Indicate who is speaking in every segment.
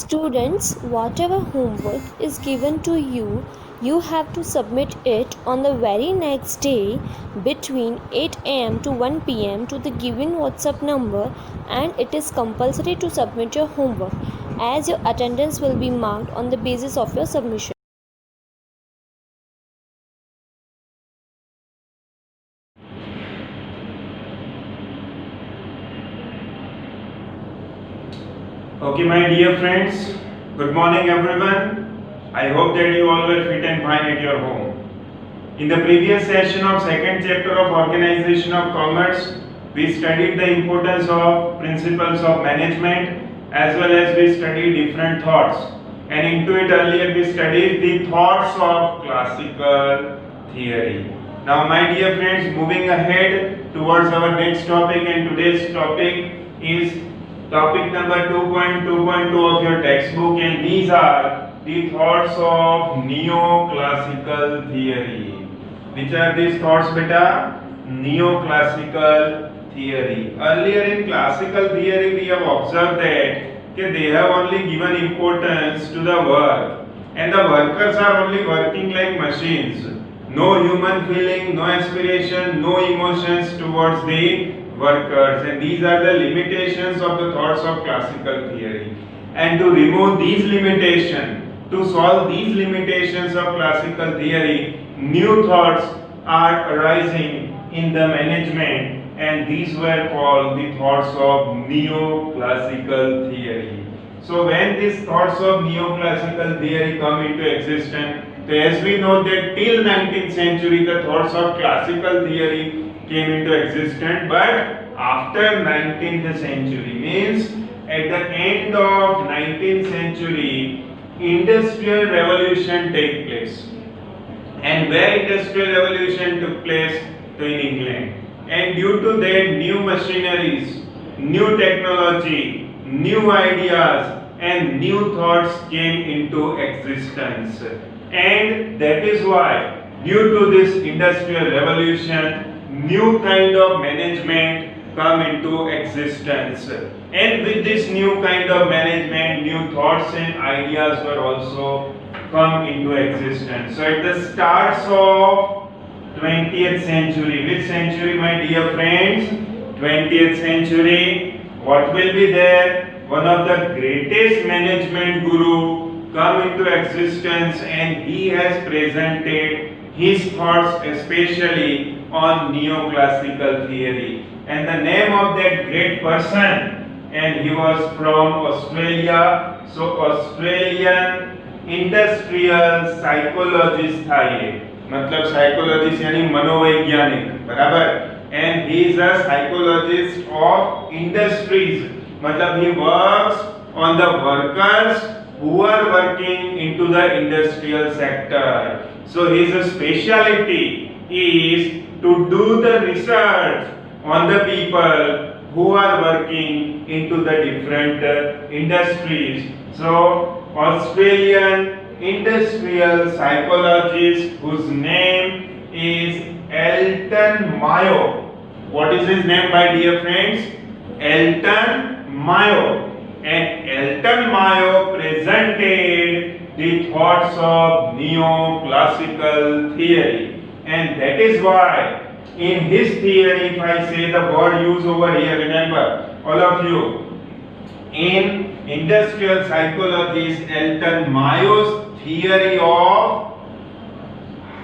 Speaker 1: Students, whatever homework is given to you, you have to submit it on the very next day between 8 am to 1 pm to the given WhatsApp number, and it is compulsory to submit your homework as your attendance will be marked on the basis of your submission.
Speaker 2: Okay, my dear friends, good morning everyone. I hope that you all were fit and fine at your home. In the previous session of second chapter of Organization of Commerce, we studied the importance of principles of management as well as we studied different thoughts. And into it earlier we studied the thoughts of classical theory. Now my dear friends, moving ahead towards our next topic, and today's topic is topic number 2.2.2 of your textbook, and these are the thoughts of neoclassical theory. Which are these thoughts, beta? Neoclassical theory. Earlier in classical theory we have observed that they have only given importance to the work, and the workers are only working like machines. No human feeling, no aspiration, no emotions towards the workers, and these are the limitations of the thoughts of classical theory. And to remove these limitations, to solve these limitations of classical theory, new thoughts are arising in the management, and these were called the thoughts of neoclassical theory. So when these thoughts of neoclassical theory come into existence, so as we know that till 19th century the thoughts of classical theory came into existence, but after 19th century, means at the end of 19th century, industrial revolution take place. And where industrial revolution took place? So in England. And due to that, new machineries, new technology, new ideas and new thoughts came into existence. And that is why, due to this industrial revolution, new kind of management come into existence, and with this new kind of management, new thoughts and ideas were also come into existence. So at the starts of 20th century, which century, my dear friends? 20th century. What will be there? One of the greatest management guru come into existence, and he has presented his thoughts especially on neoclassical theory. And the name of that great person, and he was from Australia. So Australian industrial psychologist था ये, मतलब psychologist यानी मनोवैज्ञानिक, बराबर. And he is a psychologist of industries, मतलब he works on the workers who are working into the industrial sector. So his speciality is to do the research on the people who are working into the different industries. So Australian industrial psychologist whose name is Elton Mayo. What is his name, my dear friends? Elton Mayo. And Elton Mayo presented the thoughts of neoclassical theory, and that is why in his theory, if I say the word used over here, remember all of you, in industrial psychologist Elton Mayo's theory of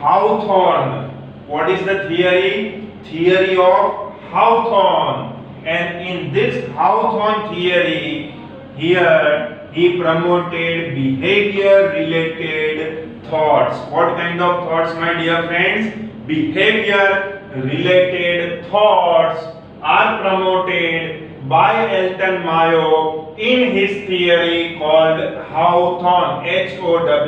Speaker 2: Hawthorne. What is the theory? Theory of Hawthorne. And in this Hawthorne theory, here he promoted behavior related thoughts. What kind of thoughts, my dear friends? Behavior related thoughts are promoted by Elton Mayo in his theory called Hawthorne, Hawthorne.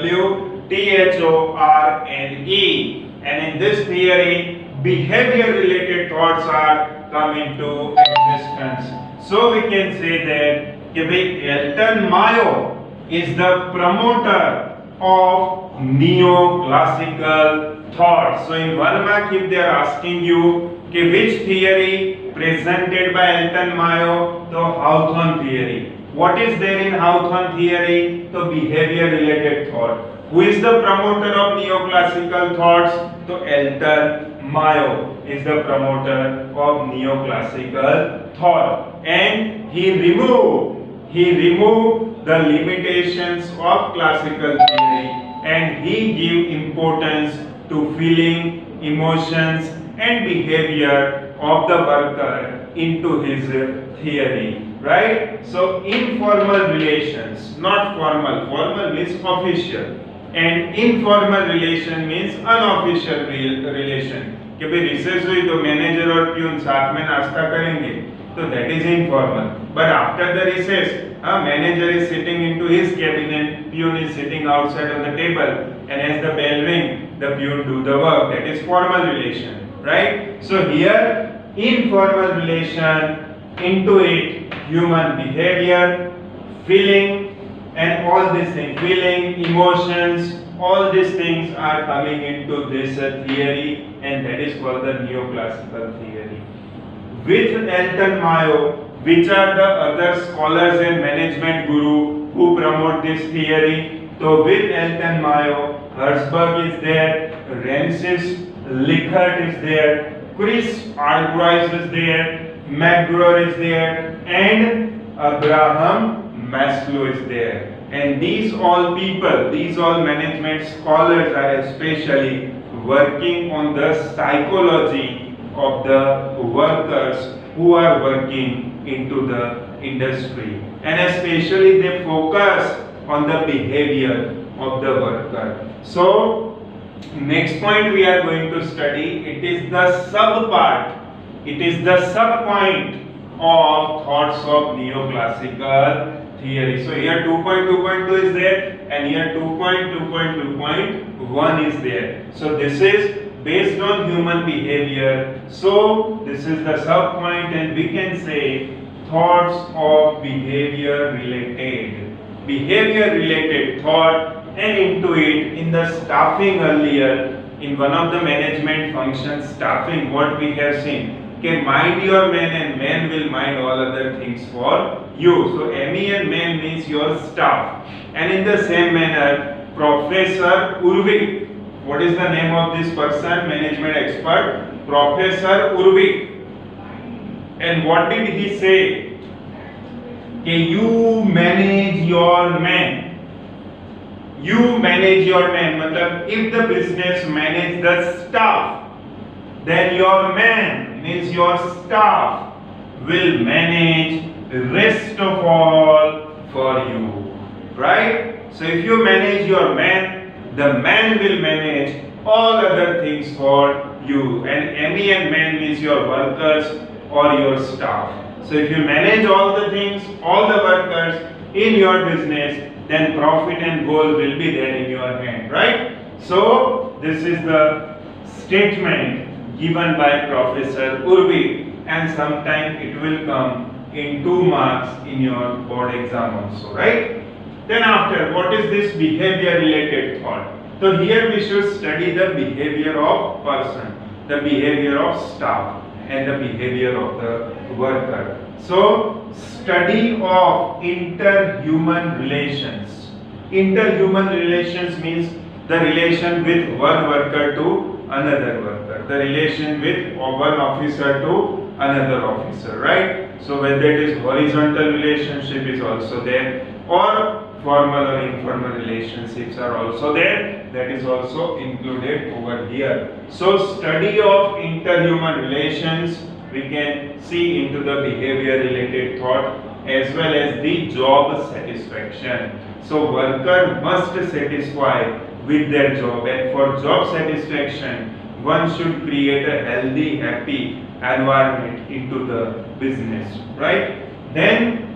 Speaker 2: And in this theory, behavior related thoughts are come into existence. So we can say that Elton Mayo is the promoter of neoclassical thoughts. So in 1 mark, if they are asking you which theory presented by Elton Mayo, the Hawthorne theory. What is there in Hawthorne theory? The behavior related thought. Who is the promoter of neoclassical thoughts? So Elton Mayo is the promoter of neoclassical thought, and he removed the limitations of classical theory, and he gave importance to feeling, emotions and behavior of the worker into his theory, right? So informal relations, not formal. Formal means official, and informal relation means unofficial relation. कि भाई recess हुई तो manager और peon साथ में नाश्ता करेंगे, तो that is informal. But after the recess, manager is sitting into his cabinet, peon is sitting outside on the table, and as the bell ring, the peon do the work. That is formal relation, right? So here, informal relation, into it human behavior, feeling, and all these things, feeling, emotions, all these things are coming into this theory, and that is called the neoclassical theory. With Elton Mayo, which are the other scholars and management guru who promote this theory? So with Elton Mayo, Herzberg is there, Francis Lickert is there, Chris Argyros is there, McGraw is there, and Abraham Maslow is there. And these all people, these all management scholars are especially working on the psychology of the workers who are working into the industry, and especially they focus on the behavior of the worker. So next point we are going to study, it is the sub part, it is the sub point of thoughts of neoclassical theory. So here 2.2.2 is there, and here 2.2.2.1 is there. So this is based on human behavior. So this is the sub point, and we can say thoughts of behavior related thought, and into it in the staffing earlier, in one of the management functions, staffing, what we have seen, okay, mind your man and man will mind all other things for you. So MEN man means your staff. And in the same manner, Professor Urvik, what is the name of this person, management expert? Professor Urvik. And what did he say? Okay, you manage your man. You manage your man. Matlab, if the business manage the staff, then your man means your staff will manage the rest of all for you, right? So if you manage your man, the man will manage all other things for you, and MEN man means your workers or your staff. So if you manage all the things, all the workers in your business, then profit and goal will be there in your hand, right? So this is the statement given by Professor Urvik, and sometime it will come in 2 marks in your board exam also, right? Then after, what is this behavior related thought? So here we should study the behavior of person, the behavior of staff, and the behavior of the worker. So study of interhuman relations. Interhuman relations means the relation with one worker to another worker, the relation with one officer to another officer, right? So whether it is horizontal relationship is also there, or formal or informal relationships are also there, that is also included over here. So study of interhuman relations, we can see into the behavior related thought as well as the job satisfaction. So worker must satisfy with their job, and for job satisfaction one should create a healthy, happy environment into the business, right? Then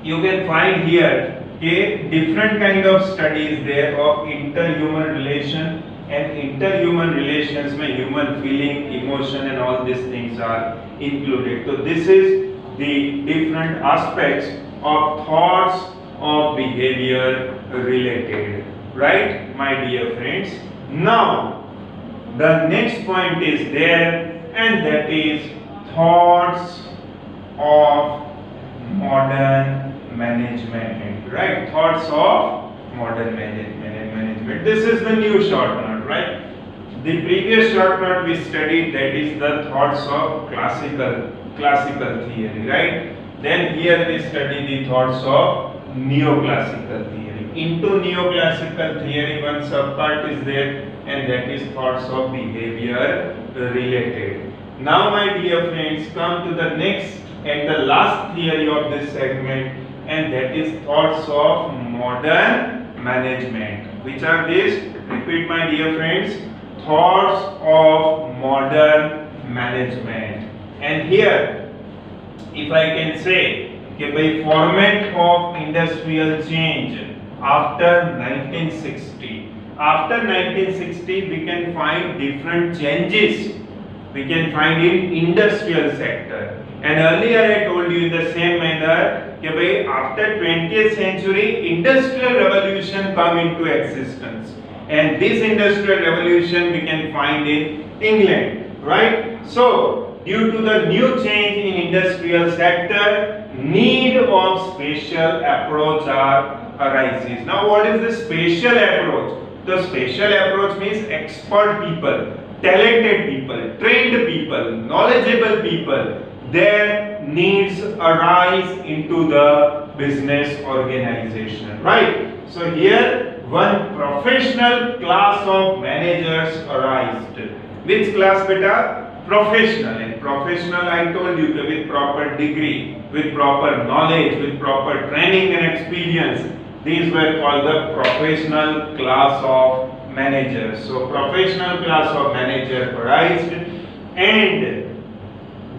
Speaker 2: you can find here a different kind of studies there of interhuman relation, and interhuman relations may human feeling, emotion and all these things are included. So this is the different aspects of thoughts of behavior related, right, my dear friends? Now the next point is there, and that is thoughts of modern management, right? Thoughts of modern management. This is the new short note, right? The previous short note we studied, that is the thoughts of classical theory, right? Then here we study the thoughts of neoclassical theory. Into neoclassical theory, one subpart is there, and that is thoughts of behavior related. Now, my dear friends, come to the next and the last theory of this segment, and that is thoughts of modern management. Which are these? Repeat, my dear friends. Thoughts of modern management. And here, if I can say, okay, by format of industrial change after 1960. After 1960, we can find different changes we can find in industrial sector. And earlier I told you in the same manner, that after 20th century, industrial revolution come into existence. And this industrial revolution we can find in England, right? So, due to the new change in industrial sector, need of spatial approach arises. Now, what is the spatial approach? The spatial approach means expert people, talented people, trained people, knowledgeable people. Their needs arise into the business organization, right? So here one professional class of managers arised. Which class, beta? Professional. And professional, I told you, with proper degree, with proper knowledge, with proper training and experience. These were called the professional class of managers. So professional class of manager arised, and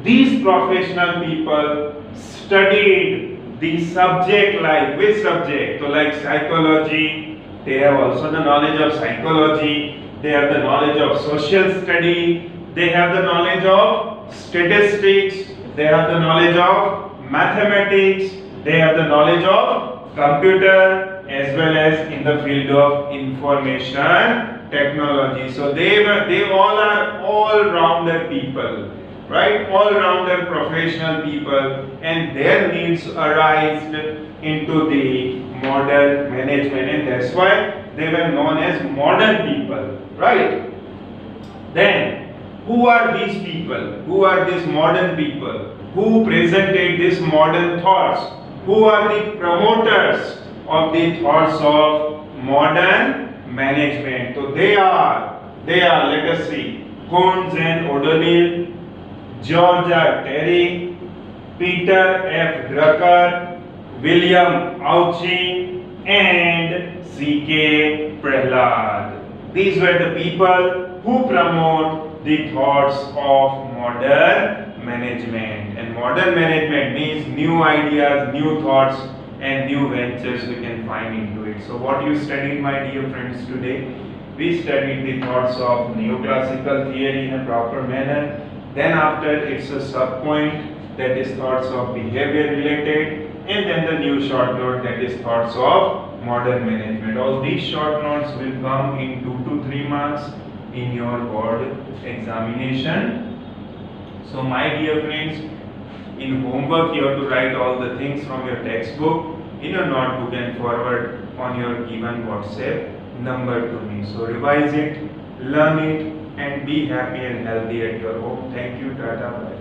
Speaker 2: these professional people studied the subject, like which subject? So like psychology, they have also the knowledge of psychology, they have the knowledge of social study, they have the knowledge of statistics, they have the knowledge of mathematics, they have the knowledge of computer, as well as in the field of information technology. So they all are all-rounder people, right? All-rounder professional people, and their needs arise into the modern management, and that's why they were known as modern people, right? Then, who are these people? Who are these modern people? Who presented these modern thoughts? Who are the promoters of the thoughts of modern management? So they are, let us see, Coons and O'Donnell, Georgia Terry, Peter F. Drucker, William Auchi, and C.K. Prahlad. These were the people who promote the thoughts of modern management. And modern management means new ideas, new thoughts, and new ventures we can find into it. So what you studied, my dear friends, today? We studied the thoughts of neoclassical theory in a proper manner. Then after, it's a sub-point, that is thoughts of behavior related, and then the new short note, that is thoughts of modern management. All these short notes will come in 2 to 3 marks in your board examination. So my dear friends, in homework you have to write all the things from your textbook in your notebook and forward on your given WhatsApp number to me. So revise it, learn it, and be happy and healthy at your home. Thank you. Tata. Bye.